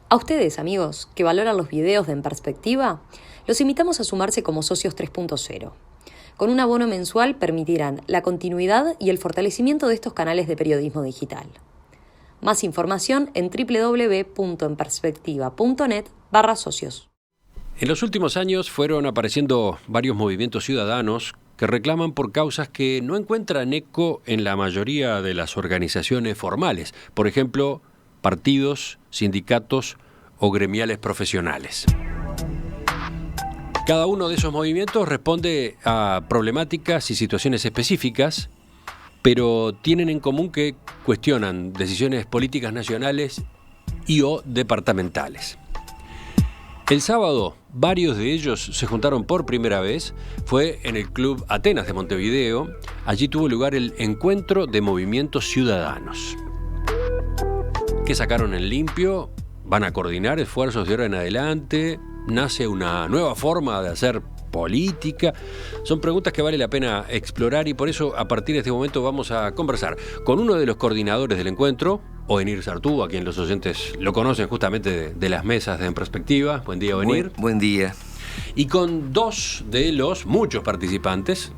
A ustedes, amigos, que valoran los videos de En Perspectiva, los invitamos a sumarse como socios 3.0. Con un abono mensual permitirán la continuidad y el fortalecimiento de estos canales de periodismo digital. Más información en www.enperspectiva.net/socios. En los últimos años fueron apareciendo varios movimientos ciudadanos que reclaman por causas que no encuentran eco en la mayoría de las organizaciones formales, por ejemplo, partidos, sindicatos o gremiales profesionales. Cada uno de esos movimientos responde a problemáticas y situaciones específicas, pero tienen en común que cuestionan decisiones políticas nacionales y o departamentales. El sábado, varios de ellos se juntaron por primera vez, fue en el Club Atenas de Montevideo. Allí tuvo lugar el Encuentro de Movimientos Ciudadanos. ¿Qué sacaron en limpio? ¿Van a coordinar esfuerzos de ahora en adelante? ¿Nace una nueva forma de hacer política? Son preguntas que vale la pena explorar y por eso a partir de este momento vamos a conversar con uno de los coordinadores del encuentro, Ovenir Sartú, a quien los oyentes lo conocen justamente de las mesas de En Perspectiva. Buen día, Ovenir. Buen día. Y con dos de los muchos participantes,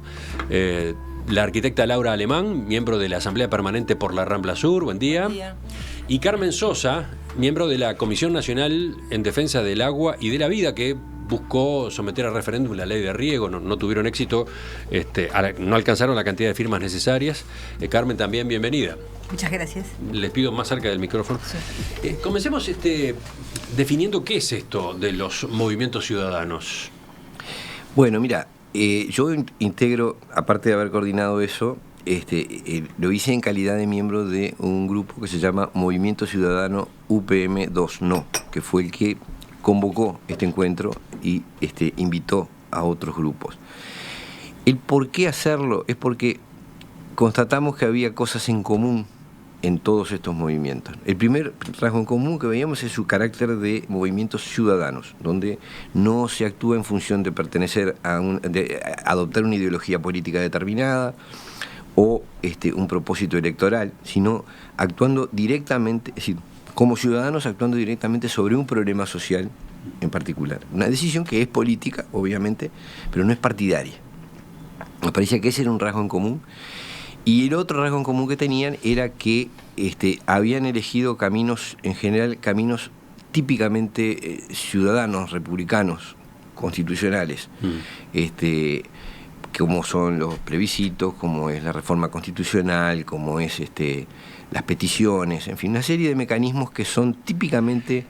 la arquitecta Laura Alemán, miembro de la Asamblea Permanente por la Rambla Sur. Buen día. Buen día. Y Carmen Sosa, miembro de la Comisión Nacional en Defensa del Agua y de la Vida, que buscó someter a referéndum la ley de riego, no tuvieron éxito, no alcanzaron la cantidad de firmas necesarias. Carmen, también bienvenida. Muchas gracias. Les pido más cerca del micrófono. Sí. Comencemos definiendo qué es esto de los movimientos ciudadanos. Bueno, mira, yo integro, aparte de haber coordinado eso, lo hice en calidad de miembro de un grupo que se llama Movimiento Ciudadano UPM2 No, que fue el que convocó este encuentro y invitó a otros grupos. El por qué hacerlo es porque constatamos que había cosas en común en todos estos movimientos. El primer rasgo en común que veíamos es su carácter de movimientos ciudadanos, donde no se actúa en función de pertenecer de adoptar una ideología política determinada o un propósito electoral, sino actuando directamente, es decir, como ciudadanos actuando directamente sobre un problema social en particular. Una decisión que es política, obviamente, pero no es partidaria. Me parecía que ese era un rasgo en común. Y el otro rasgo en común que tenían era que habían elegido caminos, en general, caminos típicamente ciudadanos, republicanos, constitucionales, como son los plebiscitos, como es la reforma constitucional, como es las peticiones, en fin, una serie de mecanismos que son típicamente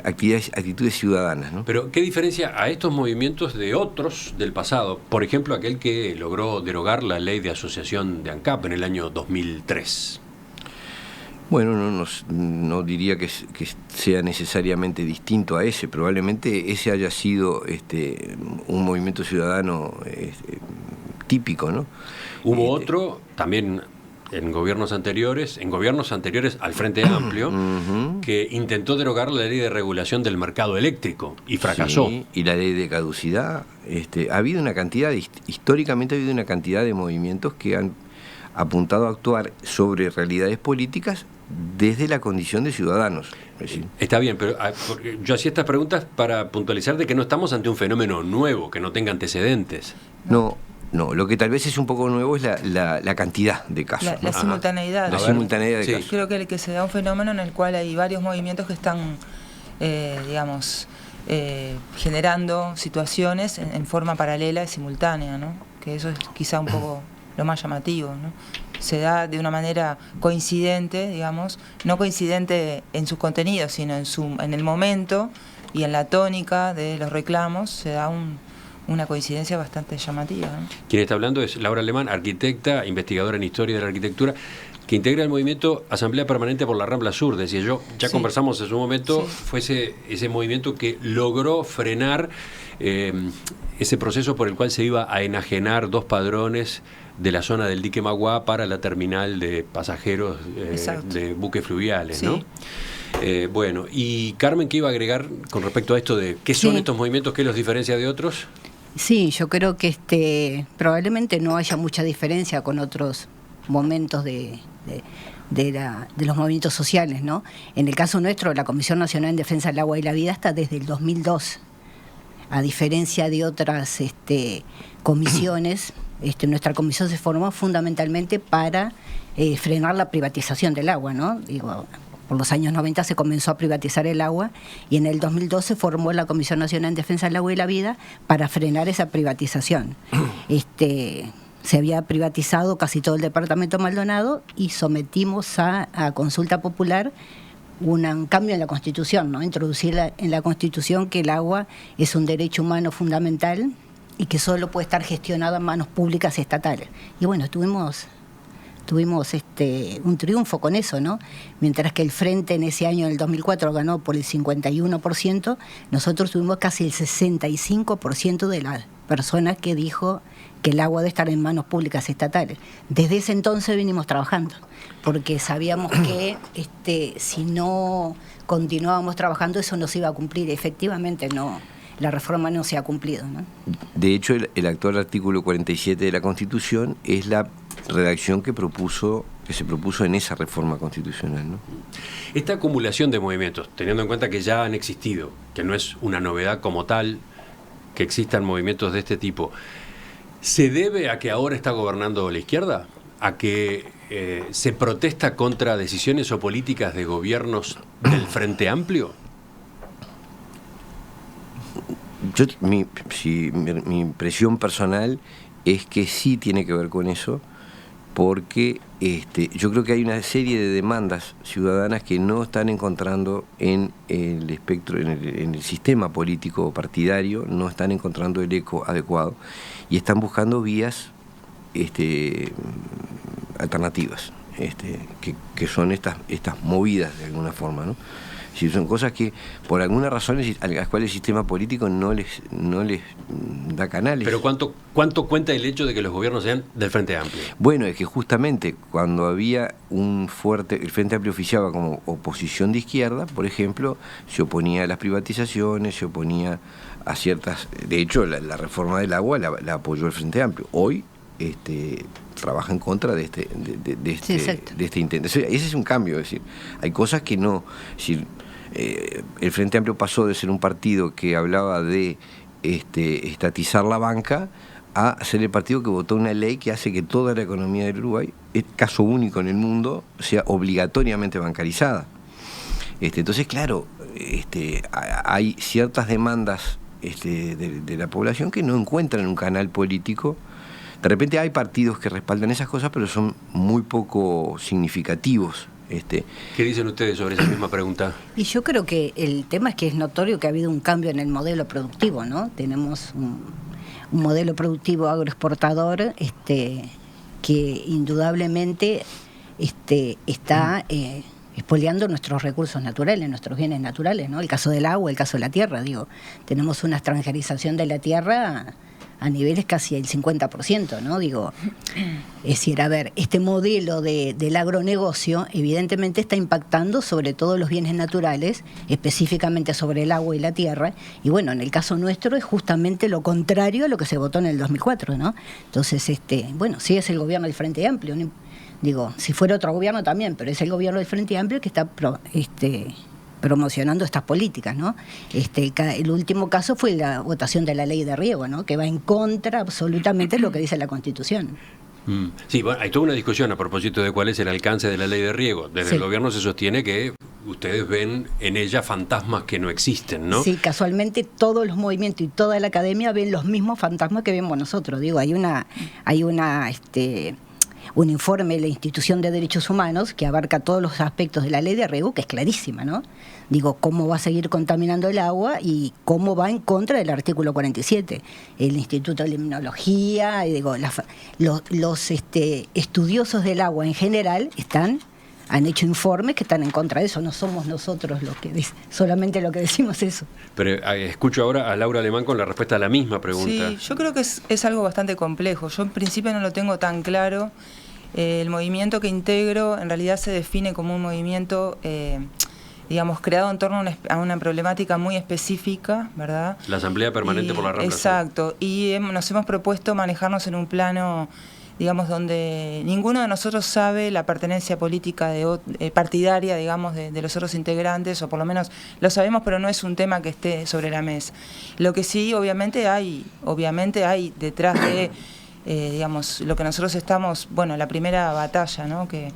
actitudes ciudadanas, ¿no? Pero, ¿qué diferencia a estos movimientos de otros del pasado? Por ejemplo, aquel que logró derogar la ley de asociación de ANCAP en el año 2003. Bueno, no diría que sea necesariamente distinto a ese. Probablemente ese haya sido un movimiento ciudadano típico, ¿no? Hubo otro también en gobiernos anteriores al Frente Amplio, que intentó derogar la ley de regulación del mercado eléctrico y fracasó. Sí, y la ley de caducidad. Ha habido una cantidad, históricamente ha habido una cantidad de movimientos que han apuntado a actuar sobre realidades políticas desde la condición de ciudadanos. Está bien, pero yo hacía estas preguntas para puntualizar de que no estamos ante un fenómeno nuevo, que no tenga antecedentes. No, lo que tal vez es un poco nuevo es la cantidad de casos. La simultaneidad. La simultaneidad de casos. Creo que se da un fenómeno en el cual hay varios movimientos que están, generando situaciones en forma paralela y simultánea, ¿no? Que eso es quizá un poco lo más llamativo, ¿no? Se da de una manera coincidente, digamos, no coincidente en sus contenidos, sino en el momento y en la tónica de los reclamos, se da una coincidencia bastante llamativa, ¿no? Quien está hablando es Laura Alemán, arquitecta, investigadora en historia de la arquitectura, que integra el movimiento Asamblea Permanente por la Rambla Sur, decía yo. Ya conversamos en su momento, fue ese movimiento que logró frenar ese proceso por el cual se iba a enajenar 2 padrones de la zona del dique Maguá para la terminal de pasajeros de buques fluviales, ¿no? Bueno, y Carmen, ¿qué iba a agregar con respecto a esto de qué son estos movimientos, qué los diferencia de otros? Sí, yo creo que probablemente no haya mucha diferencia con otros momentos de los movimientos sociales, ¿no? En el caso nuestro, la Comisión Nacional en Defensa del Agua y la Vida está desde el 2002. A diferencia de otras comisiones, nuestra comisión se formó fundamentalmente para frenar la privatización del agua, ¿no? Digo, por los años 90 se comenzó a privatizar el agua y en el 2012 formó la Comisión Nacional en Defensa del Agua y la Vida para frenar esa privatización. Se había privatizado casi todo el departamento Maldonado y sometimos a consulta popular un cambio en la Constitución, ¿no? Introducir en la Constitución que el agua es un derecho humano fundamental y que solo puede estar gestionado en manos públicas estatales. Y bueno, tuvimos un triunfo con eso, ¿no? Mientras que el Frente en ese año, en el 2004, ganó por el 51%, nosotros tuvimos casi el 65% de las personas que dijo que el agua debe estar en manos públicas estatales. Desde ese entonces venimos trabajando, porque sabíamos que si no continuábamos trabajando eso no se iba a cumplir. Efectivamente no, la reforma no se ha cumplido, ¿no? De hecho, el actual artículo 47 de la Constitución es la redacción que se propuso en esa reforma constitucional, ¿no? Esta acumulación de movimientos, teniendo en cuenta que ya han existido, que no es una novedad como tal que existan movimientos de este tipo, ¿se debe a que ahora está gobernando la izquierda? ¿A que se protesta contra decisiones o políticas de gobiernos del Frente Amplio? Mi impresión personal es que sí tiene que ver con eso, porque yo creo que hay una serie de demandas ciudadanas que no están encontrando en el espectro, en el sistema político partidario, no están encontrando el eco adecuado y están buscando vías alternativas, que son estas movidas de alguna forma, ¿no? Si son cosas que por alguna razón a las cuales el sistema político no les da canales. Pero ¿cuánto cuenta el hecho de que los gobiernos sean del Frente Amplio? Bueno, es que justamente cuando había el Frente Amplio oficiaba como oposición de izquierda, por ejemplo, se oponía a las privatizaciones, se oponía a ciertas... De hecho, la reforma del agua la apoyó el Frente Amplio. Hoy trabaja en contra de este intento. Ese es un cambio, es decir, hay cosas que no... el Frente Amplio pasó de ser un partido que hablaba de estatizar la banca a ser el partido que votó una ley que hace que toda la economía del Uruguay, caso único en el mundo, sea obligatoriamente bancarizada. Entonces, claro, hay ciertas demandas de la población que no encuentran un canal político. De repente hay partidos que respaldan esas cosas, pero son muy poco significativos. ¿Qué dicen ustedes sobre esa misma pregunta? Y yo creo que el tema es que es notorio que ha habido un cambio en el modelo productivo, ¿no? Tenemos un modelo productivo agroexportador que indudablemente está expoliando nuestros recursos naturales, nuestros bienes naturales, ¿no? El caso del agua, el caso de la tierra, digo. Tenemos una extranjerización de la tierra a niveles casi el 50%, ¿no? Digo, es decir, a ver, este modelo del agronegocio evidentemente está impactando sobre todos los bienes naturales, específicamente sobre el agua y la tierra, y bueno, en el caso nuestro es justamente lo contrario a lo que se votó en el 2004, ¿no? Entonces, bueno, sí es el gobierno del Frente Amplio, ¿no? Digo, si fuera otro gobierno también, pero es el gobierno del Frente Amplio que está promocionando estas políticas, ¿no? El último caso fue la votación de la ley de riego, ¿no? Que va en contra absolutamente de lo que dice la Constitución. Sí, bueno, hay toda una discusión a propósito de cuál es el alcance de la ley de riego. Desde el gobierno se sostiene que ustedes ven en ella fantasmas que no existen, ¿no? Sí, casualmente todos los movimientos y toda la academia ven los mismos fantasmas que vemos nosotros. Digo, hay un informe de la Institución de Derechos Humanos que abarca todos los aspectos de la ley de riego, que es clarísima, ¿no? Digo, cómo va a seguir contaminando el agua y cómo va en contra del artículo 47. El Instituto de Limnología, digo, los estudiosos del agua en general han hecho informes que están en contra de eso. No somos nosotros los que solamente lo que decimos eso. Pero escucho ahora a Laura Alemán con la respuesta a la misma pregunta. Sí, yo creo que es algo bastante complejo. Yo en principio no lo tengo tan claro. El movimiento que integro en realidad se define como un movimiento, digamos, creado en torno a una problemática muy específica, ¿verdad? La Asamblea Permanente por la Rambla. Exacto. Y nos hemos propuesto manejarnos en un plano digamos, donde ninguno de nosotros sabe la pertenencia política partidaria, digamos, de los otros integrantes, o por lo menos lo sabemos, pero no es un tema que esté sobre la mesa. Lo que sí, obviamente hay detrás de, digamos, lo que nosotros estamos, bueno, la primera batalla, ¿no?, que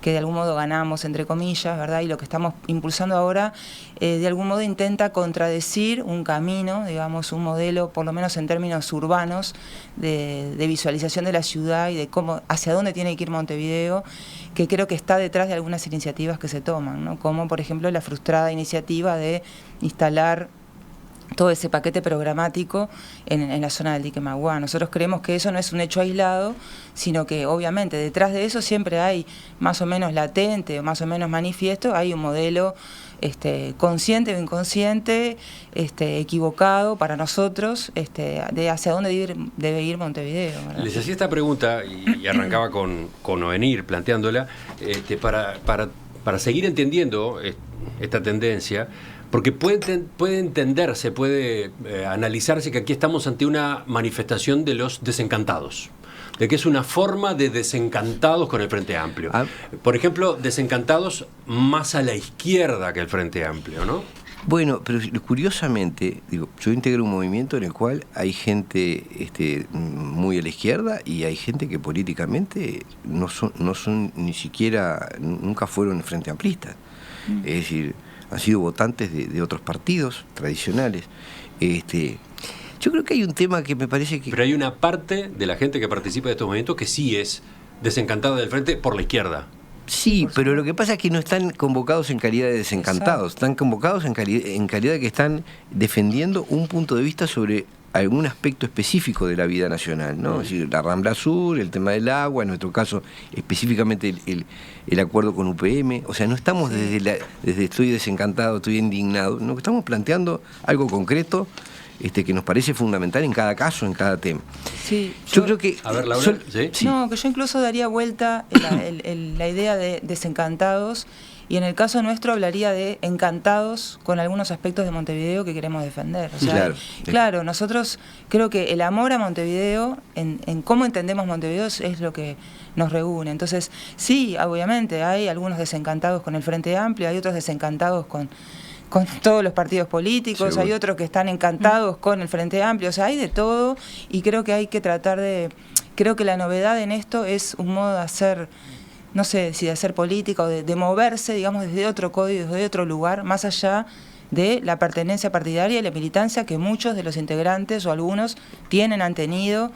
de algún modo ganamos, entre comillas, ¿verdad? Y lo que estamos impulsando ahora, de algún modo intenta contradecir un camino, digamos, un modelo, por lo menos en términos urbanos, de visualización de la ciudad y de cómo, hacia dónde tiene que ir Montevideo, que creo que está detrás de algunas iniciativas que se toman, ¿no? Como, por ejemplo, la frustrada iniciativa de instalar todo ese paquete programático en la zona del dique Maguá. Nosotros creemos que eso no es un hecho aislado, sino que obviamente detrás de eso siempre hay más o menos latente o más o menos manifiesto, hay un modelo consciente o inconsciente, equivocado para nosotros, de hacia dónde debe ir Montevideo, ¿verdad? Les hacía esta pregunta y arrancaba con Ovenir planteándola, para seguir entendiendo esta tendencia. Porque puede entenderse, puede analizarse que aquí estamos ante una manifestación de los desencantados, de que es una forma de desencantados con el Frente Amplio. Por ejemplo, desencantados más a la izquierda que el Frente Amplio, ¿no? Bueno, pero curiosamente, digo, yo integro un movimiento en el cual hay gente muy a la izquierda y hay gente que políticamente no son ni siquiera, nunca fueron Frente Amplistas. Es decir, han sido votantes de otros partidos tradicionales. Yo creo que hay un tema que me parece que... Pero hay una parte de la gente que participa de estos movimientos que sí es desencantada del Frente por la izquierda. Sí, pero lo que pasa es que no están convocados en calidad de desencantados, están convocados en calidad de que están defendiendo un punto de vista sobre algún aspecto específico de la vida nacional, ¿no? Es decir, la Rambla Sur, el tema del agua, en nuestro caso específicamente el acuerdo con UPM. O sea, no estamos desde estoy desencantado, estoy indignado, no, estamos planteando algo concreto que nos parece fundamental en cada caso, en cada tema. Sí, yo creo que... A ver, Laura, ¿sí? No, que yo incluso daría vuelta la idea de desencantados, y en el caso nuestro hablaría de encantados con algunos aspectos de Montevideo que queremos defender. O sea, claro, nosotros creo que el amor a Montevideo, en cómo entendemos Montevideo, es lo que nos reúne. Entonces, sí, obviamente hay algunos desencantados con el Frente Amplio, hay otros desencantados con todos los partidos políticos, seguro. Hay otros que están encantados con el Frente Amplio, o sea, hay de todo, y creo que hay que tratar creo que la novedad en esto es un modo de hacer, no sé si de hacer política o de moverse, digamos, desde otro código, desde otro lugar, más allá de la pertenencia partidaria y la militancia que muchos de los integrantes o algunos han tenido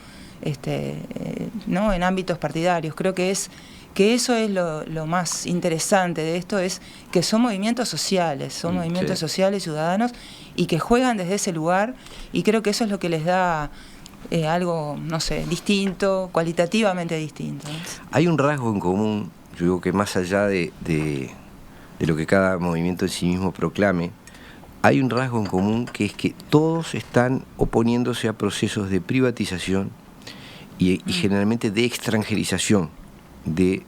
¿no?, en ámbitos partidarios. Creo que eso es lo más interesante de esto, es que son movimientos sociales, sociales, ciudadanos, y que juegan desde ese lugar, y creo que eso es lo que les da algo, no sé, distinto, cualitativamente distinto, ¿no? Hay un rasgo en común, yo digo que más allá de lo que cada movimiento en sí mismo proclame, hay un rasgo en común que es que todos están oponiéndose a procesos de privatización y generalmente de extranjerización de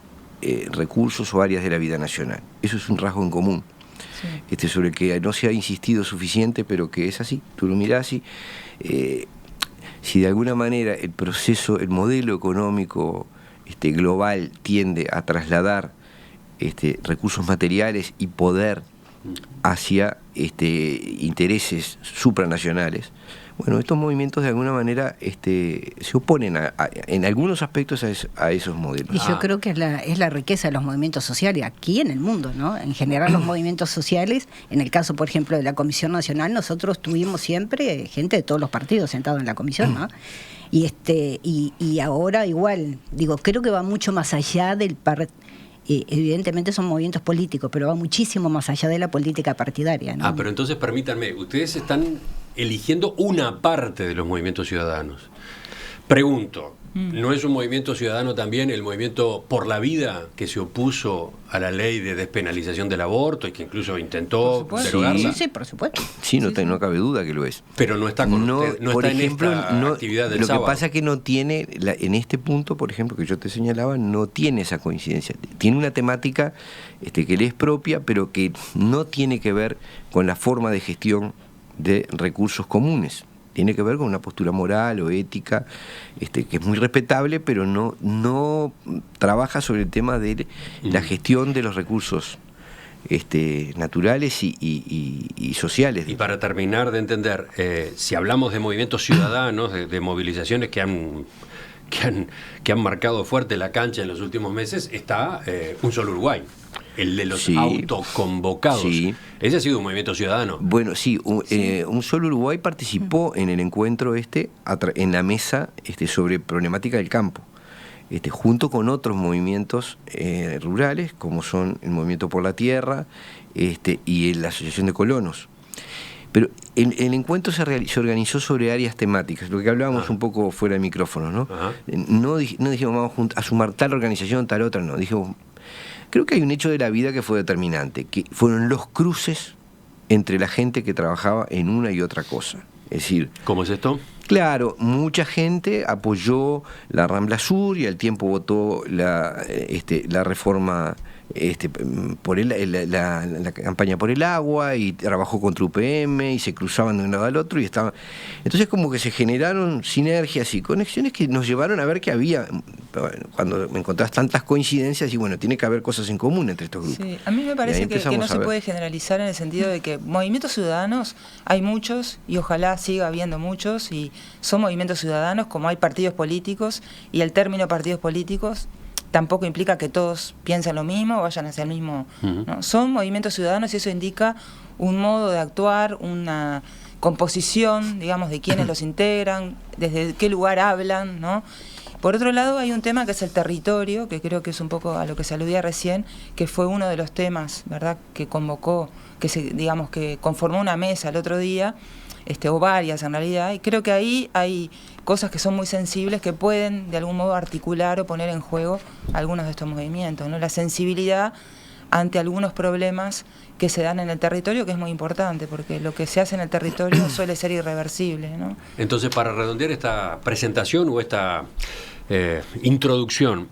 recursos o áreas de la vida nacional. Eso es un rasgo en común, sobre el que no se ha insistido suficiente, pero que es así. Tú lo mirás y si de alguna manera el modelo económico global tiende a trasladar recursos materiales y poder hacia intereses supranacionales, bueno, estos movimientos de alguna manera se oponen en algunos aspectos a esos modelos. Y yo creo que es la riqueza de los movimientos sociales aquí en el mundo, ¿no? En general los movimientos sociales, en el caso, por ejemplo, de la Comisión Nacional, nosotros tuvimos siempre gente de todos los partidos sentados en la comisión, ¿no? Y ahora igual, digo, creo que va mucho más allá del evidentemente son movimientos políticos, pero va muchísimo más allá de la política partidaria, ¿no? Pero entonces permítanme, ustedes están eligiendo una parte de los movimientos ciudadanos. Pregunto, ¿no es un movimiento ciudadano también el movimiento Por la Vida, que se opuso a la ley de despenalización del aborto y que incluso intentó derogarla? Sí, por supuesto. Sí, no cabe duda que lo es. Pero no está con usted, no por está ejemplo, en esta actividad del sábado. Lo que pasa es que no tiene, en este punto, por ejemplo, que yo te señalaba, no tiene esa coincidencia. Tiene una temática que le es propia, pero que no tiene que ver con la forma de gestión de recursos comunes. tiene que ver con una postura moral o ética, que es muy respetable, pero no trabaja sobre el tema de la gestión de los recursos naturales y sociales. Y para terminar de entender, si hablamos de movimientos ciudadanos, de movilizaciones que han marcado fuerte la cancha en los últimos meses, está Un Solo Uruguay, el de los autoconvocados. Sí. Ese ha sido un movimiento ciudadano. Bueno, sí, Un Solo Uruguay participó en el encuentro en la mesa sobre problemática del campo, junto con otros movimientos rurales, como son el Movimiento por la Tierra y la Asociación de Colonos. Pero el encuentro se organizó sobre áreas temáticas, lo que hablábamos un poco fuera de micrófono, ¿no? No dijimos vamos a sumar tal organización, tal otra, no. Dijimos, creo que hay un hecho de la vida que fue determinante, que fueron los cruces entre la gente que trabajaba en una y otra cosa. Es decir, ¿cómo es esto? Claro, mucha gente apoyó la Rambla Sur y al tiempo votó la reforma, por la campaña por el agua, y trabajó contra UPM y se cruzaban de un lado al otro y estaban. Entonces como que se generaron sinergias y conexiones que nos llevaron a ver que había, cuando me encontrás tantas coincidencias, y bueno, tiene que haber cosas en común entre estos grupos. Sí, a mí me parece que no se puede generalizar en el sentido de que movimientos ciudadanos hay muchos y ojalá siga habiendo muchos, y son movimientos ciudadanos como hay partidos políticos, y el término partidos políticos tampoco implica que todos piensen lo mismo o vayan hacia el mismo, ¿no? Son movimientos ciudadanos y eso indica un modo de actuar, una composición, digamos, de quiénes los integran, desde qué lugar hablan, ¿no? Por otro lado, hay un tema que es el territorio, que creo que es un poco a lo que se aludía recién, que fue uno de los temas, ¿verdad?, que convocó, que conformó una mesa el otro día, o varias en realidad, y creo que ahí hay cosas que son muy sensibles que pueden de algún modo articular o poner en juego algunos de estos movimientos, ¿no? La sensibilidad ante algunos problemas que se dan en el territorio, que es muy importante, porque lo que se hace en el territorio suele ser irreversible, ¿no? Entonces, para redondear esta presentación o esta introducción,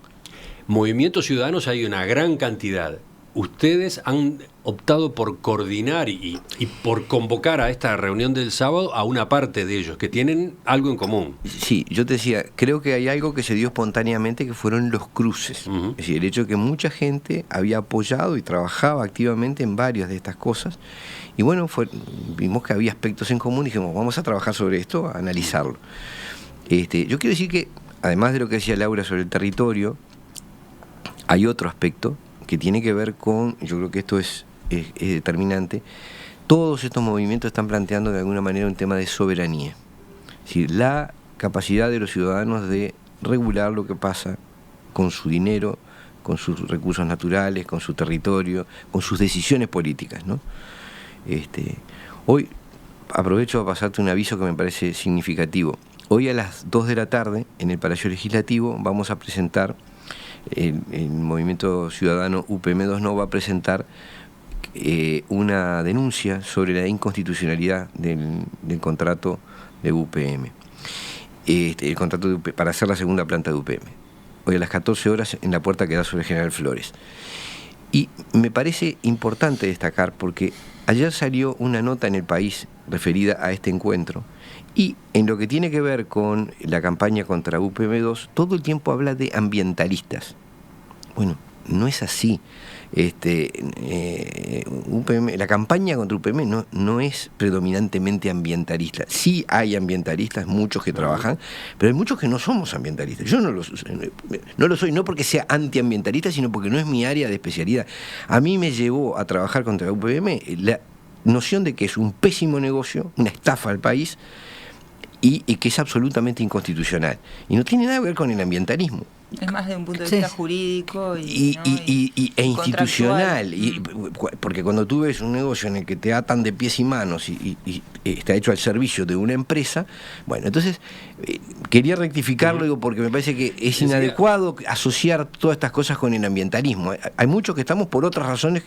movimientos ciudadanos hay una gran cantidad. Ustedes han optado por coordinar y por convocar a esta reunión del sábado a una parte de ellos, que tienen algo en común. Sí, yo te decía, creo que hay algo que se dio espontáneamente, que fueron los cruces. Es decir, el hecho de que mucha gente había apoyado y trabajaba activamente en varias de estas cosas. Y bueno, vimos que había aspectos en común y dijimos, vamos a trabajar sobre esto, a analizarlo. Yo quiero decir que, además de lo que decía Laura sobre el territorio, hay otro aspecto que tiene que ver con, yo creo que esto es determinante, todos estos movimientos están planteando de alguna manera un tema de soberanía. Es decir, la capacidad de los ciudadanos de regular lo que pasa con su dinero, con sus recursos naturales, con su territorio, con sus decisiones políticas, ¿no? Hoy aprovecho a pasarte un aviso que me parece significativo. Hoy a las 2 de la tarde, en el Palacio Legislativo, vamos a presentar, el Movimiento Ciudadano UPM2 no va a presentar una denuncia sobre la inconstitucionalidad del contrato de UPM, el contrato de UPM, para hacer la segunda planta de UPM. Hoy a las 14 horas en la puerta que da sobre General Flores. Y me parece importante destacar, porque ayer salió una nota en El País referida a este encuentro, y en lo que tiene que ver con la campaña contra UPM2, todo el tiempo habla de ambientalistas. Bueno, no es así. La campaña contra UPM no es predominantemente ambientalista. Sí hay ambientalistas, muchos que trabajan, pero hay muchos que no somos ambientalistas. Yo no lo soy, no porque sea antiambientalista, sino porque no es mi área de especialidad. A mí me llevó a trabajar contra UPM la noción de que es un pésimo negocio, una estafa al país, y que es absolutamente inconstitucional. Y no tiene nada que ver con el ambientalismo. Es más de un punto de vista jurídico e institucional. Porque cuando tú ves un negocio en el que te atan de pies y manos y está hecho al servicio de una empresa, bueno, entonces quería rectificarlo, digo, porque me parece que es inadecuado asociar todas estas cosas con el ambientalismo. Hay muchos que estamos por otras razones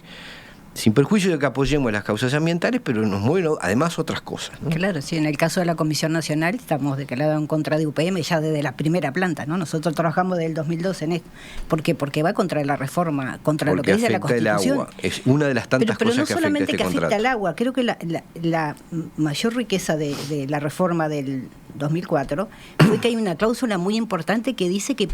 sin perjuicio de que apoyemos las causas ambientales, pero nos mueven además otras cosas, ¿no? Claro, sí, en el caso de la Comisión Nacional estamos declarados en contra de UPM ya desde la primera planta, ¿no? Nosotros trabajamos desde el 2002 en esto. ¿Por qué? Porque va contra la reforma, contra Porque lo que dice la Constitución. el agua. Es una de las tantas pero cosas no que afecta solamente este que afecta contrato. al agua, creo que la mayor riqueza de la reforma del 2004 fue que hay una cláusula muy importante que dice que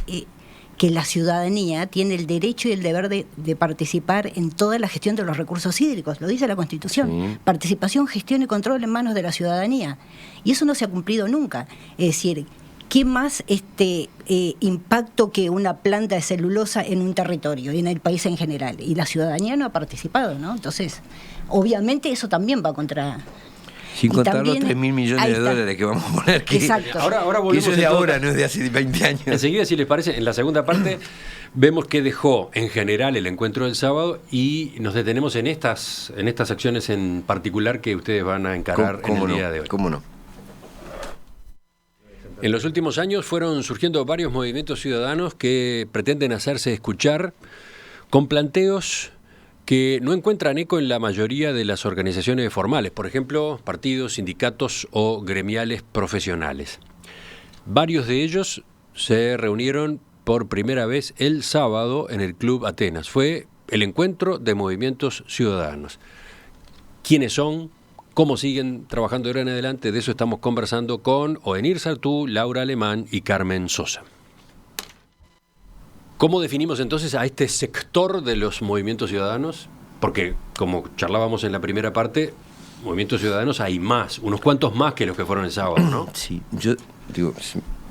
la ciudadanía tiene el derecho y el deber de participar en toda la gestión de los recursos hídricos, lo dice la Constitución. Sí. Participación, gestión y control en manos de la ciudadanía. Y eso no se ha cumplido nunca. Es decir, ¿qué más impacto que una planta de celulosa en un territorio y en el país en general? Y la ciudadanía no ha participado, ¿no? Entonces, obviamente eso también va contra... Sin y contar también, los 3.000 millones ahí de está. dólares que vamos a poner. Que, Exacto. Ahora que volvemos eso es de en todo ahora, caso. no es de hace 20 años. Enseguida, si les parece, en la segunda parte vemos qué dejó en general el encuentro del sábado y nos detenemos en estas acciones en particular que ustedes van a encarar en el día de hoy. ¿Cómo no? En los últimos años fueron surgiendo varios movimientos ciudadanos que pretenden hacerse escuchar con planteos que no encuentran eco en la mayoría de las organizaciones formales, por ejemplo, partidos, sindicatos o gremiales profesionales. Varios de ellos se reunieron por primera vez el sábado en el Club Atenas. Fue el encuentro de movimientos ciudadanos. ¿Quiénes son? ¿Cómo siguen trabajando de ahora en adelante? De eso estamos conversando con Oenir Sartú, Laura Alemán y Carmen Sosa. ¿Cómo definimos entonces a este sector de los movimientos ciudadanos? Porque, como charlábamos en la primera parte, movimientos ciudadanos hay más, unos cuantos más que los que fueron el sábado, ¿no? Sí, yo digo,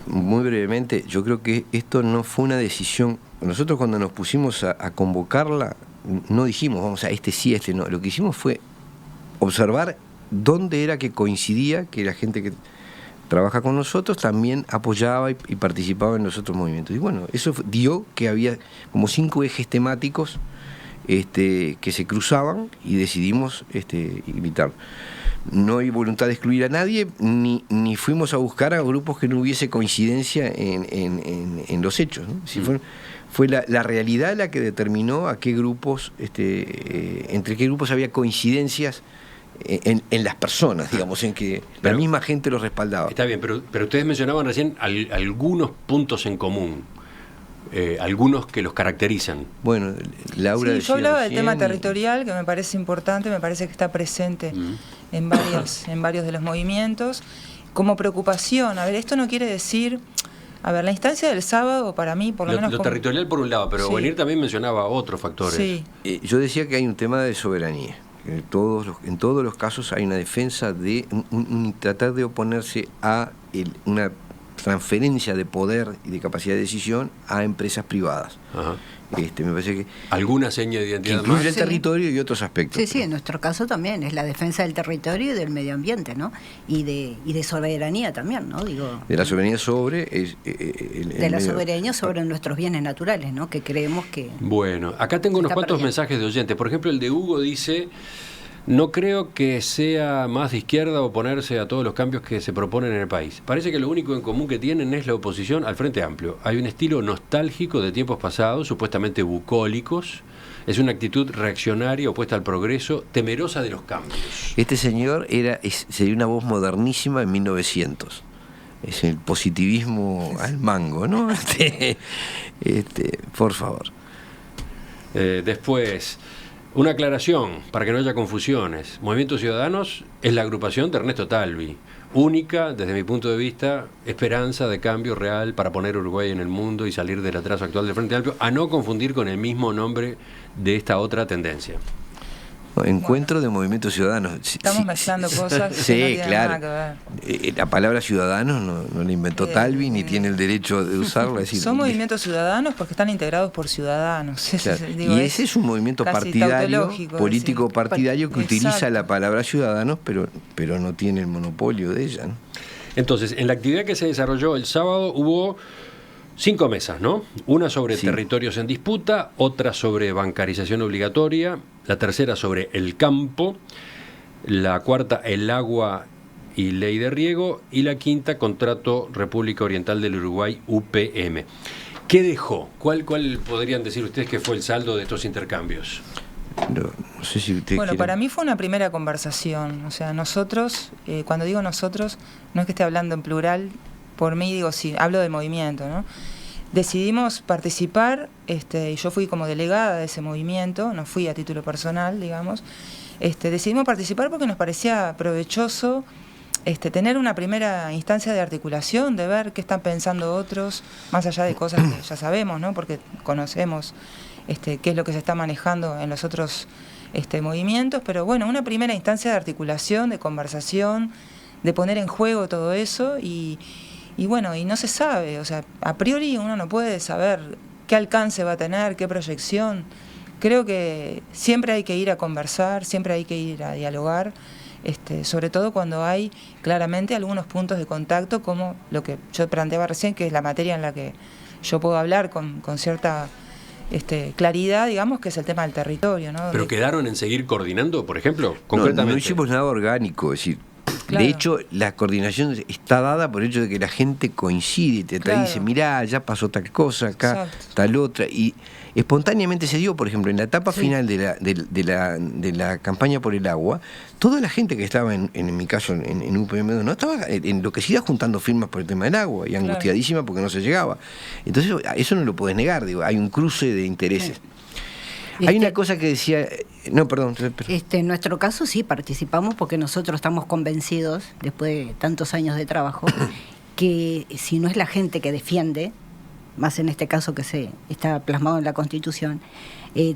muy brevemente, yo creo que esto no fue una decisión. Nosotros cuando nos pusimos a convocarla, no dijimos, vamos a este sí, este no. Lo que hicimos fue observar dónde era que coincidía que la gente que trabaja con nosotros también apoyaba y participaba en los otros movimientos. Y bueno, eso dio que había como 5 ejes temáticos que se cruzaban y decidimos invitar. No hay voluntad de excluir a nadie, ni fuimos a buscar a grupos que no hubiese coincidencia en los hechos, ¿no? Si fue la realidad la que determinó a qué grupos, entre qué grupos había coincidencias en las personas, digamos, en que la misma gente los respaldaba. Está bien, pero ustedes mencionaban recién algunos puntos en común, algunos que los caracterizan. Bueno, Laura Sí, decía yo hablaba del recién, tema territorial, que me parece importante, me parece que está presente en varios de los movimientos. Como preocupación, a ver, esto no quiere decir... A ver, la instancia del sábado, para mí, por lo menos... Lo territorial por un lado, pero Sí. Oenir también mencionaba otros factores. Sí. yo decía que hay un tema de soberanía. En todos los casos hay una defensa de tratar de oponerse a una transferencia de poder y de capacidad de decisión a empresas privadas. Ajá. Me parece que Alguna seña de identidad incluye más. el territorio y otros aspectos. Sí, sí, en nuestro caso también es la defensa del territorio y del medio ambiente, ¿no? Y de soberanía también, ¿no? Digo, De la soberanía sobre... de la soberanía sobre nuestros bienes naturales, ¿no? Que creemos que... Bueno, acá tengo unos Está cuantos perdiendo. mensajes de oyentes. Por ejemplo, el de Hugo dice: no creo que sea más de izquierda oponerse a todos los cambios que se proponen en el país. Parece que lo único en común que tienen es la oposición al Frente Amplio. Hay un estilo nostálgico de tiempos pasados, supuestamente bucólicos. Es una actitud reaccionaria, opuesta al progreso, temerosa de los cambios. Este señor sería una voz modernísima en 1900. Es el positivismo al mango, ¿no? Por favor. Después, una aclaración para que no haya confusiones. Movimientos Ciudadanos es la agrupación de Ernesto Talvi. Única, desde mi punto de vista, esperanza de cambio real para poner Uruguay en el mundo y salir del atraso actual del Frente Amplio, a no confundir con el mismo nombre de esta otra tendencia. Encuentro de movimientos ciudadanos. Estamos mezclando cosas que Sí, no tienen claro. nada que ver. La palabra ciudadanos no la inventó Talvi, ni tiene el derecho de usarla. Es decir, Son movimientos ciudadanos porque están integrados por ciudadanos. claro. Y ese es un movimiento casi partidario, tautológico, político sí. partidario, que utiliza Exacto. la palabra ciudadanos, pero no tiene el monopolio de ella, ¿no? Entonces, en la actividad que se desarrolló el sábado hubo 5 mesas, ¿no? Una sobre Sí. territorios en disputa, otra sobre bancarización obligatoria, la tercera sobre el campo, la cuarta el agua y ley de riego, y la quinta contrato República Oriental del Uruguay, UPM. ¿Qué dejó? ¿Cuál podrían decir ustedes que fue el saldo de estos intercambios? No sé si usted Bueno, quiere... para mí fue una primera conversación. O sea, nosotros, cuando digo nosotros, no es que esté hablando en plural, por mí digo sí, hablo del movimiento, ¿no? Decidimos participar, y yo fui como delegada de ese movimiento, no fui a título personal, digamos. Decidimos participar porque nos parecía provechoso tener una primera instancia de articulación, de ver qué están pensando otros, más allá de cosas que ya sabemos, ¿no? Porque conocemos qué es lo que se está manejando en los otros movimientos, pero bueno, una primera instancia de articulación, de conversación, de poner en juego todo eso y bueno, y no se sabe, o sea, a priori uno no puede saber qué alcance va a tener, qué proyección. Creo que siempre hay que ir a conversar, siempre hay que ir a dialogar, sobre todo cuando hay claramente algunos puntos de contacto, como lo que yo planteaba recién, que es la materia en la que yo puedo hablar con cierta claridad, digamos, que es el tema del territorio, ¿no? ¿Pero quedaron en seguir coordinando, por ejemplo, No, concretamente? no hicimos nada orgánico, es decir, Claro. de hecho, la coordinación está dada por el hecho de que la gente coincide, te Claro. dice, mirá, ya pasó tal cosa, acá Exacto. tal otra, y espontáneamente se dio, por ejemplo, en la etapa Sí. final de la campaña por el agua, toda la gente que estaba, en mi caso, en UPM2, no estaba enloquecida juntando firmas por el tema del agua, y angustiadísima porque no se llegaba. Entonces, eso no lo puedes negar, digo, hay un cruce de intereses. Hay una cosa que decía... No, perdón. En nuestro caso sí participamos porque nosotros estamos convencidos, después de tantos años de trabajo, que si no es la gente que defiende, más en este caso que se está plasmado en la Constitución,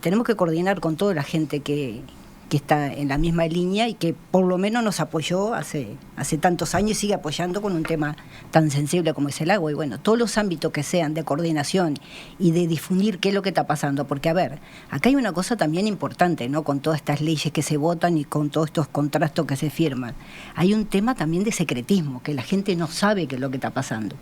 tenemos que coordinar con toda la gente que está en la misma línea y que por lo menos nos apoyó hace tantos años y sigue apoyando con un tema tan sensible como es el agua. Y bueno, todos los ámbitos que sean de coordinación y de difundir qué es lo que está pasando, porque a ver, acá hay una cosa también importante, ¿no? Con todas estas leyes que se votan y con todos estos contratos que se firman, hay un tema también de secretismo, que la gente no sabe qué es lo que está pasando.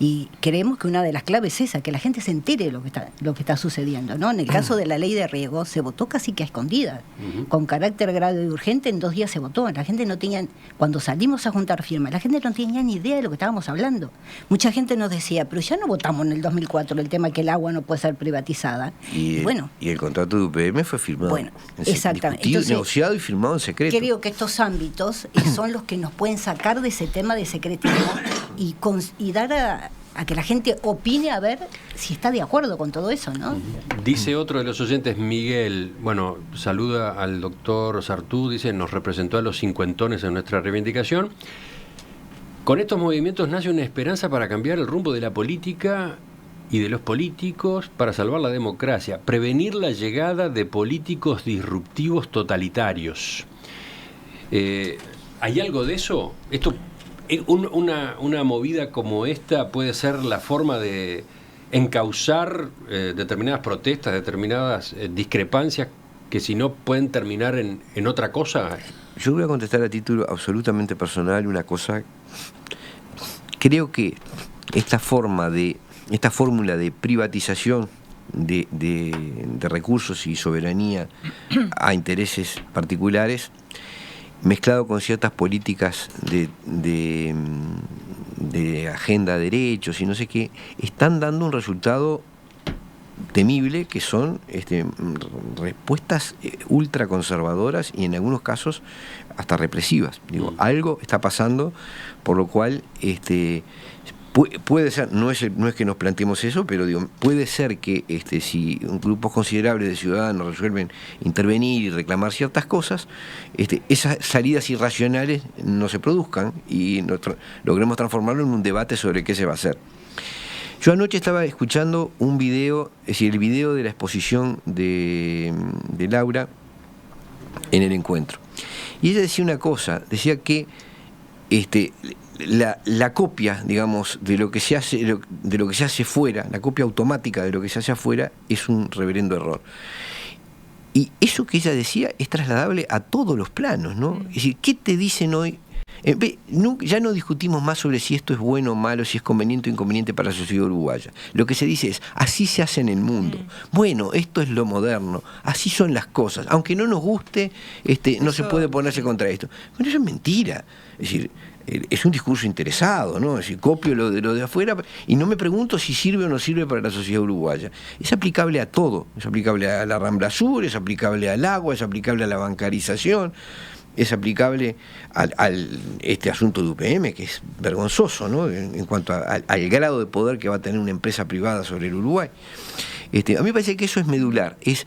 Y creemos que una de las claves es esa, que la gente se entere de lo que está sucediendo, ¿no? En el caso de la ley de riego, se votó casi que a escondidas, con carácter grave y urgente, en 2 días se votó. La gente no tenía, cuando salimos a juntar firmas, la gente no tenía ni idea de lo que estábamos hablando. Mucha gente nos decía, pero ya no votamos en el 2004 el tema que el agua no puede ser privatizada. Y el contrato de UPM fue firmado. Bueno, exactamente. Entonces, negociado y firmado en secreto. Creo que estos ámbitos son los que nos pueden sacar de ese tema de secretismo y dar a que la gente opine a ver si está de acuerdo con todo eso, ¿no? Dice otro de los oyentes, Miguel, bueno, saluda al doctor Sartú, dice, nos representó a los cincuentones en nuestra reivindicación. Con estos movimientos nace una esperanza para cambiar el rumbo de la política y de los políticos para salvar la democracia, prevenir la llegada de políticos disruptivos totalitarios. ¿Hay algo de eso? Esto... Una movida como esta puede ser la forma de encauzar determinadas protestas, determinadas discrepancias que si no pueden terminar en otra cosa. Yo voy a contestar a título absolutamente personal una cosa. Creo que esta fórmula de privatización de recursos y soberanía a intereses particulares, mezclado con ciertas políticas de agenda de derechos y no sé qué, están dando un resultado temible, que son respuestas ultraconservadoras y en algunos casos hasta represivas. Digo, algo está pasando, por lo cual puede ser, no es que nos planteemos eso, pero digo, puede ser que si grupos considerables de ciudadanos resuelven intervenir y reclamar ciertas cosas, esas salidas irracionales no se produzcan y logremos transformarlo en un debate sobre qué se va a hacer. Yo anoche estaba escuchando un video, es decir, el video de la exposición de Laura en el encuentro. Y ella decía una cosa, decía que la copia, digamos, de lo que se hace fuera, la copia automática de lo que se hace afuera, es un reverendo error. Y eso que ella decía es trasladable a todos los planos, ¿no? Es decir, ¿qué te dicen hoy? Ya no discutimos más sobre si esto es bueno o malo, si es conveniente o inconveniente para la sociedad uruguaya. Lo que se dice es, así se hace en el mundo. Bueno, esto es lo moderno, así son las cosas. Aunque no nos guste, no se puede ponerse contra esto. Bueno, eso es mentira. Es decir, es un discurso interesado, ¿no? Es decir, copio lo de afuera y no me pregunto si sirve o no sirve para la sociedad uruguaya. Es aplicable a todo, es aplicable a la Rambla Sur, es aplicable al agua, es aplicable a la bancarización, es aplicable este asunto de UPM, que es vergonzoso, ¿no? En cuanto al grado de poder que va a tener una empresa privada sobre el Uruguay. A mí me parece que eso es medular, es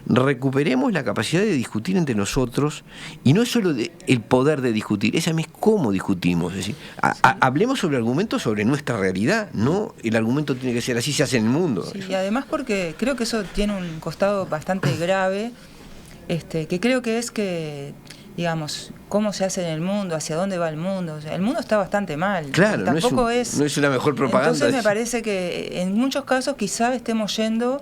recuperemos la capacidad de discutir entre nosotros, y no es solo el poder de discutir, es también cómo discutimos. Es decir, hablemos sobre argumentos sobre nuestra realidad, no el argumento tiene que ser así se hace en el mundo. Sí, y además porque creo que eso tiene un costado bastante grave, que creo que es que, digamos, cómo se hace en el mundo, hacia dónde va el mundo. O sea, el mundo está bastante mal. Claro, tampoco no es una mejor propaganda. Entonces me parece que en muchos casos quizá estemos yendo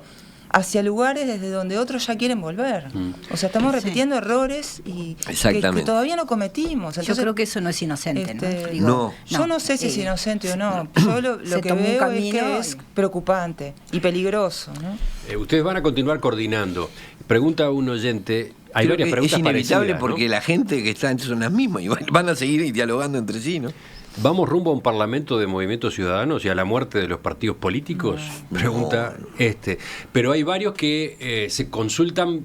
hacia lugares desde donde otros ya quieren volver. O sea, estamos repitiendo errores y que todavía no cometimos. Entonces, yo creo que eso no es inocente, ¿no? Digo, yo no sé si es inocente o no. Yo lo que veo es que es preocupante y peligroso, ¿no? Ustedes van a continuar coordinando. Pregunta un oyente. Hay varias preguntas es inevitable parecidas, porque ¿no? La gente que está en son las mismas y van a seguir dialogando entre sí, ¿no? ¿Vamos rumbo a un parlamento de movimientos ciudadanos y a la muerte de los partidos políticos? Pregunta Pero hay varios que se consultan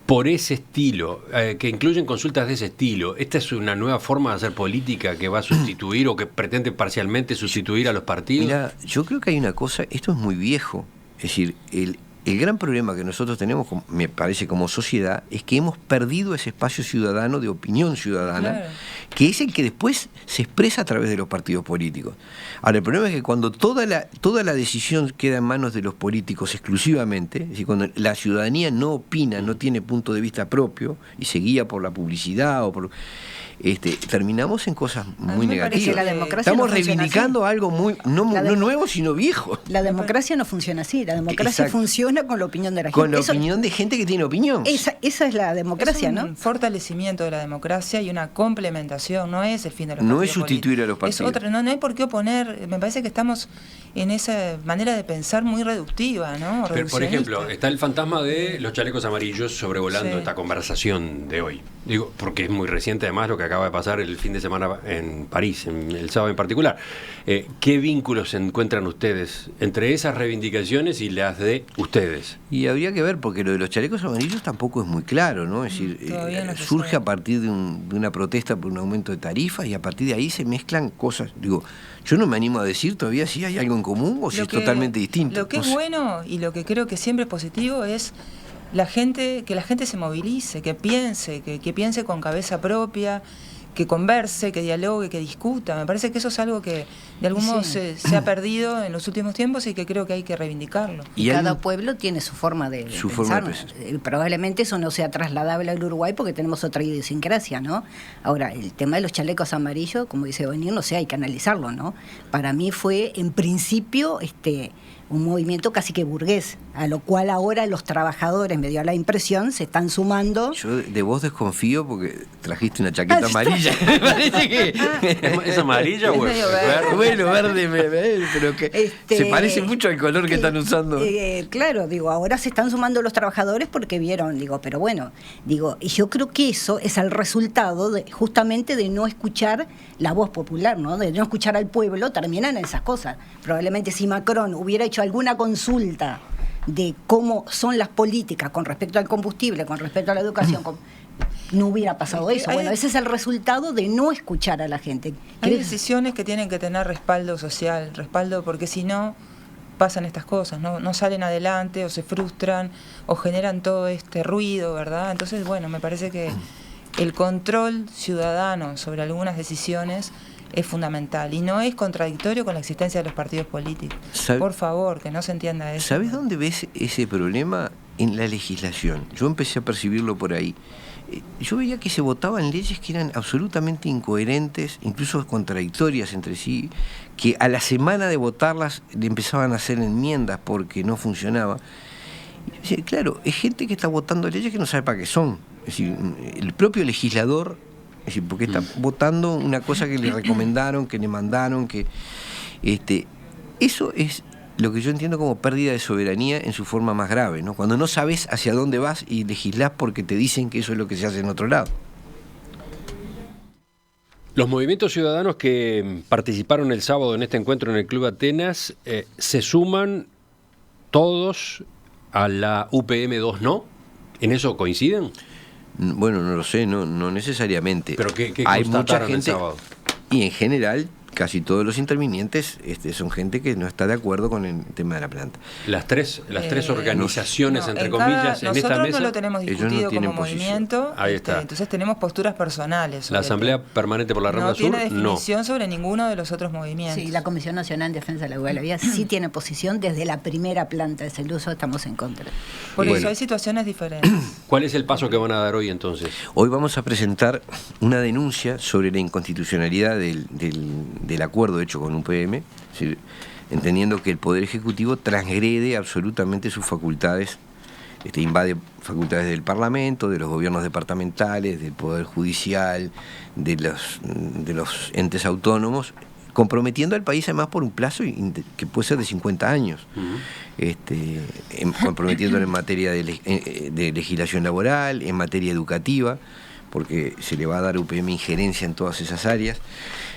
por ese estilo, que incluyen consultas de ese estilo. ¿Esta es una nueva forma de hacer política que va a sustituir o que pretende parcialmente sustituir a los partidos? Mira, yo creo que hay una cosa, esto es muy viejo. Es decir, el gran problema que nosotros tenemos, me parece, como sociedad, es que hemos perdido ese espacio ciudadano de opinión ciudadana, claro, que es el que después se expresa a través de los partidos políticos. Ahora, el problema es que cuando toda la decisión queda en manos de los políticos exclusivamente, es decir, cuando la ciudadanía no opina, no tiene punto de vista propio y se guía por la publicidad o por... terminamos en cosas muy negativas. Estamos reivindicando algo muy no nuevo, sino viejo. La democracia no funciona así. La democracia funciona con la opinión de la gente. Con la opinión de gente que tiene opinión. Esa es la democracia, es ¿no? Un fortalecimiento de la democracia y una complementación. No es el fin de los partidos. No es sustituir a los partidos. Es otra, no hay por qué oponer. Me parece que estamos en esa manera de pensar muy reductiva, ¿no? Pero, por ejemplo, está el fantasma de los chalecos amarillos sobrevolando esta conversación de hoy. Digo, porque es muy reciente además lo que acaba de pasar el fin de semana en París, el sábado en particular. ¿Qué vínculos se encuentran ustedes entre esas reivindicaciones y las de ustedes? Y habría que ver, porque lo de los chalecos amarillos tampoco es muy claro, ¿no? Es decir, surge a partir de una protesta por un aumento de tarifas y a partir de ahí se mezclan cosas. Digo, yo no me animo a decir todavía si hay algo en común o si es totalmente distinto. Lo que es bueno y lo que creo que siempre es positivo es que la gente se movilice, que piense con cabeza propia, que converse, que dialogue, que discuta. Me parece que eso es algo que de algún modo se ha perdido en los últimos tiempos y que creo que hay que reivindicarlo. Y cada pueblo tiene su forma de pensar. Probablemente eso no sea trasladable al Uruguay porque tenemos otra idiosincrasia, ¿no? Ahora, el tema de los chalecos amarillos, como dice Benir, no sé, hay que analizarlo, ¿no? Para mí fue, en principio, un movimiento casi que burgués, a lo cual ahora los trabajadores, me dio la impresión, se están sumando. Yo de vos desconfío porque trajiste una chaqueta amarilla. Me parece que... ¿Es amarilla o es verde? Bueno, verde, pero que se parece mucho al color que están usando. Claro, ahora se están sumando los trabajadores porque vieron, pero bueno, y yo creo que eso es el resultado justamente de no escuchar la voz popular, ¿no? De no escuchar al pueblo, terminan esas cosas. Probablemente si Macron hubiera hecho alguna consulta de cómo son las políticas con respecto al combustible, con respecto a la educación, no hubiera pasado eso. Bueno, ese es el resultado de no escuchar a la gente. Hay decisiones que tienen que tener respaldo social, porque si no pasan estas cosas, no salen adelante o se frustran o generan todo este ruido, ¿verdad? Entonces, bueno, me parece que el control ciudadano sobre algunas decisiones es fundamental y no es contradictorio con la existencia de los partidos políticos. Por favor, que no se entienda eso. ¿Sabes dónde ves ese problema? En la legislación. Yo empecé a percibirlo por ahí. Yo veía que se votaban leyes que eran absolutamente incoherentes, incluso contradictorias entre sí, que a la semana de votarlas le empezaban a hacer enmiendas porque no funcionaba. Y, claro, es gente que está votando leyes que no sabe para qué son. Es decir, el propio legislador, es decir, porque está votando una cosa que le recomendaron, que le mandaron, que eso es lo que yo entiendo como pérdida de soberanía en su forma más grave, ¿no? Cuando no sabes hacia dónde vas y legislás porque te dicen que eso es lo que se hace en otro lado. Los movimientos ciudadanos que participaron el sábado en este encuentro en el Club Atenas se suman todos a la UPM2, ¿no? ¿En eso coinciden? Bueno, no lo sé, no necesariamente. ¿Pero qué hay mucha constataron el gente sábado? y en general casi todos los intervinientes son gente que no está de acuerdo con el tema de la planta. Las tres organizaciones, entre comillas, en esta mesa. Nosotros no lo tenemos ellos no discutido tienen como posición. movimiento. Ahí está. Entonces tenemos posturas personales. La Asamblea Permanente por la Rama no Sur, tiene definición sobre ninguno de los otros movimientos. Sí, la Comisión Nacional de Defensa de la Igualdad de la Vida sí tiene posición desde la primera planta de Celuso, estamos en contra. Por eso hay situaciones diferentes. ¿Cuál es el paso que van a dar hoy entonces? Hoy vamos a presentar una denuncia sobre la inconstitucionalidad del acuerdo hecho con UPM, es decir, entendiendo que el Poder Ejecutivo transgrede absolutamente sus facultades, invade facultades del Parlamento, de los gobiernos departamentales, del Poder Judicial, de los entes autónomos, comprometiendo al país además por un plazo que puede ser de 50 años, comprometiéndolo en materia de legislación laboral, en materia educativa, porque se le va a dar a UPM injerencia en todas esas áreas.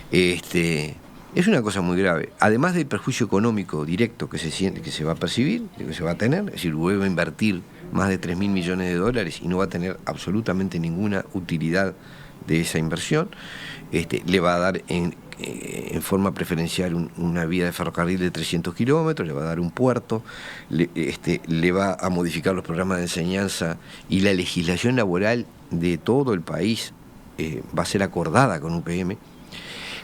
Es una cosa muy grave, además del perjuicio económico directo que se va a percibir, que se va a tener, es decir, UPM va a invertir más de 3.000 millones de dólares y no va a tener absolutamente ninguna utilidad de esa inversión. Le va a dar en forma preferencial una vía de ferrocarril de 300 kilómetros, le va a dar un puerto, le va a modificar los programas de enseñanza y la legislación laboral de todo el país va a ser acordada con UPM,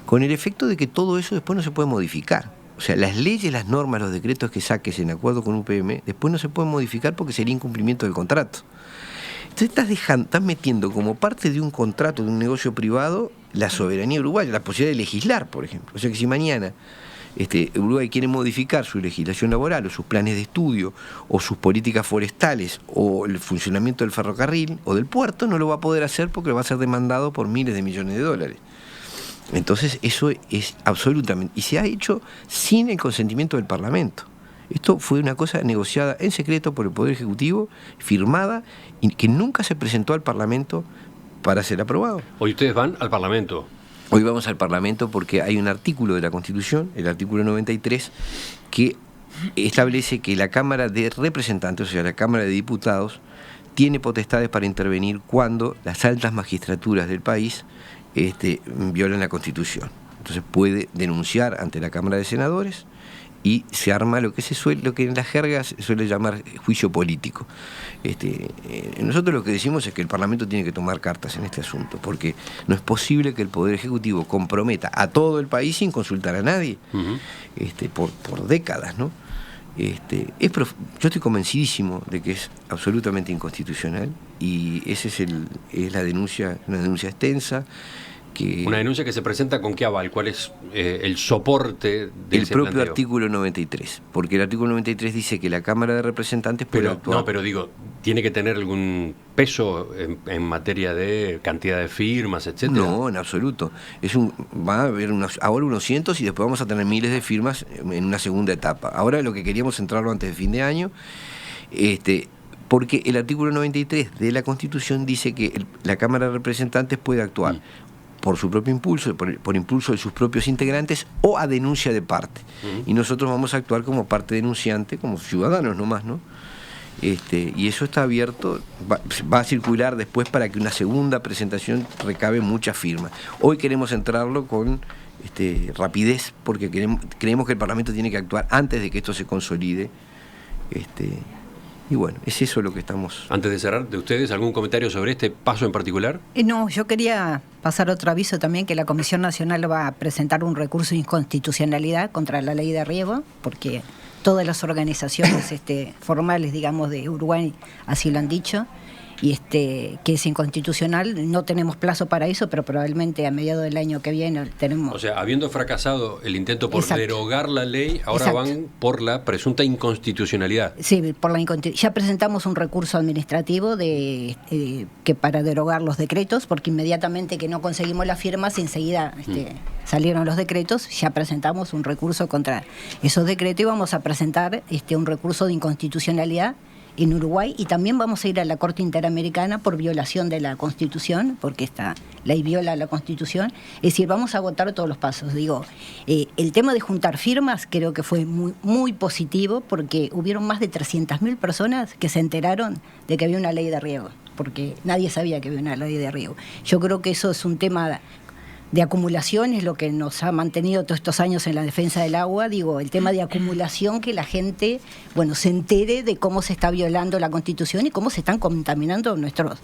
con el efecto de que todo eso después no se puede modificar. O sea, las leyes, las normas, los decretos que saques en acuerdo con UPM, después no se pueden modificar porque sería incumplimiento del contrato. Entonces estás metiendo como parte de un contrato, de un negocio privado, la soberanía uruguaya, la posibilidad de legislar, por ejemplo. O sea que si mañana Uruguay quiere modificar su legislación laboral o sus planes de estudio o sus políticas forestales o el funcionamiento del ferrocarril o del puerto, no lo va a poder hacer porque va a ser demandado por miles de millones de dólares. Entonces eso es absolutamente... Y se ha hecho sin el consentimiento del Parlamento. Esto fue una cosa negociada en secreto por el Poder Ejecutivo, firmada, y que nunca se presentó al Parlamento para ser aprobado. Hoy ustedes van al Parlamento. Hoy vamos al Parlamento porque hay un artículo de la Constitución, el artículo 93, que establece que la Cámara de Representantes, o sea, la Cámara de Diputados, tiene potestades para intervenir cuando las altas magistraturas del país violan la Constitución. Entonces puede denunciar ante la Cámara de Senadores y se arma lo que en la jerga se suele llamar juicio político. Nosotros lo que decimos es que el Parlamento tiene que tomar cartas en este asunto, porque no es posible que el Poder Ejecutivo comprometa a todo el país sin consultar a nadie, por décadas, ¿no? Yo estoy convencidísimo de que es absolutamente inconstitucional y esa es la denuncia, una denuncia extensa. Una denuncia que se presenta con qué aval, ¿cuál es el soporte de el ese propio planteo? Artículo 93, porque el artículo 93 dice que la Cámara de Representantes puede actuar. No, pero digo, ¿tiene que tener algún peso en materia de cantidad de firmas, etcétera? No, en absoluto. Va a haber ahora unos cientos y después vamos a tener miles de firmas en una segunda etapa. Ahora lo que queríamos centrarlo antes de fin de año, porque el artículo 93 de la Constitución dice que la Cámara de Representantes puede actuar por su propio impulso, por impulso de sus propios integrantes o a denuncia de parte. Y nosotros vamos a actuar como parte denunciante, como ciudadanos nomás, ¿no? Y eso está abierto, va a circular después para que una segunda presentación recabe muchas firmas. Hoy queremos entrarlo con rapidez porque creemos que el Parlamento tiene que actuar antes de que esto se consolide. Y bueno, es eso lo que estamos... Antes de cerrar, ¿de ustedes algún comentario sobre este paso en particular? No, yo quería pasar otro aviso también, que la Comisión Nacional va a presentar un recurso de inconstitucionalidad contra la ley de riego, porque todas las organizaciones formales, digamos, de Uruguay así lo han dicho, y que es inconstitucional. No tenemos plazo para eso, pero probablemente a mediados del año que viene tenemos... O sea, habiendo fracasado el intento por Exacto. derogar la ley, ahora Exacto. van por la presunta inconstitucionalidad. Sí, por ya presentamos un recurso administrativo que para derogar los decretos, porque inmediatamente que no conseguimos las firmas, enseguida salieron los decretos. Ya presentamos un recurso contra esos decretos y vamos a presentar un recurso de inconstitucionalidad en Uruguay, y también vamos a ir a la Corte Interamericana por violación de la Constitución, porque esta ley viola la Constitución. Es decir, vamos a agotar todos los pasos. Digo, el tema de juntar firmas creo que fue muy, muy positivo, porque hubieron más de 300.000 personas que se enteraron de que había una ley de riego, porque nadie sabía que había una ley de riego. Yo creo que eso es un tema de acumulación, es lo que nos ha mantenido todos estos años en la defensa del agua. Digo, el tema de acumulación, que la gente, bueno, se entere de cómo se está violando la Constitución y cómo se están contaminando nuestros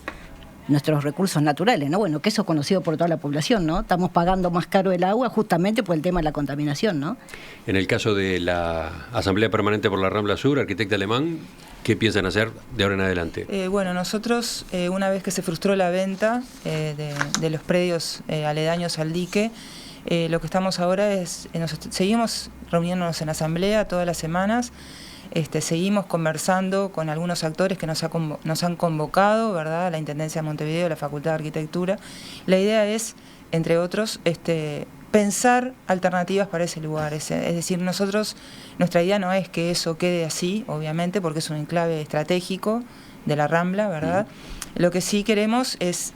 recursos naturales, ¿no? Bueno, que eso es conocido por toda la población, ¿no? Estamos pagando más caro el agua justamente por el tema de la contaminación, ¿no? En el caso de la Asamblea Permanente por la Rambla Sur, arquitecta Alemán, ¿qué piensan hacer de ahora en adelante? Bueno, nosotros, una vez que se frustró la venta de los predios aledaños al dique, lo que estamos ahora es, seguimos reuniéndonos en asamblea todas las semanas. Seguimos conversando con algunos actores que nos han convocado, ¿verdad? La Intendencia de Montevideo, la Facultad de Arquitectura. La idea es, entre otros, pensar alternativas para ese lugar. Es decir, nuestra idea no es que eso quede así, obviamente, porque es un enclave estratégico de la Rambla, ¿verdad? Lo que sí queremos es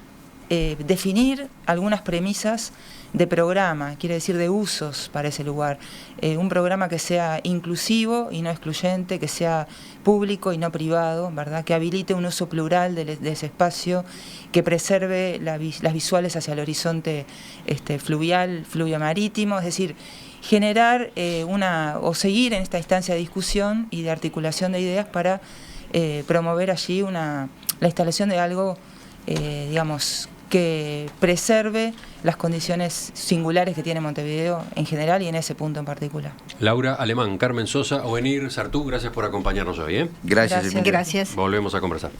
definir algunas premisas de programa, quiere decir de usos para ese lugar. Un programa que sea inclusivo y no excluyente, que sea público y no privado, ¿verdad? Que habilite un uso plural de ese espacio, que preserve las visuales hacia el horizonte fluvial, fluvio marítimo, es decir, generar o seguir en esta instancia de discusión y de articulación de ideas para promover allí la instalación de algo, digamos, que preserve las condiciones singulares que tiene Montevideo en general y en ese punto en particular. Laura Alemán, Carmen Sosa, Ovenir Sartú, gracias por acompañarnos hoy. Gracias. Gracias. Volvemos a conversar.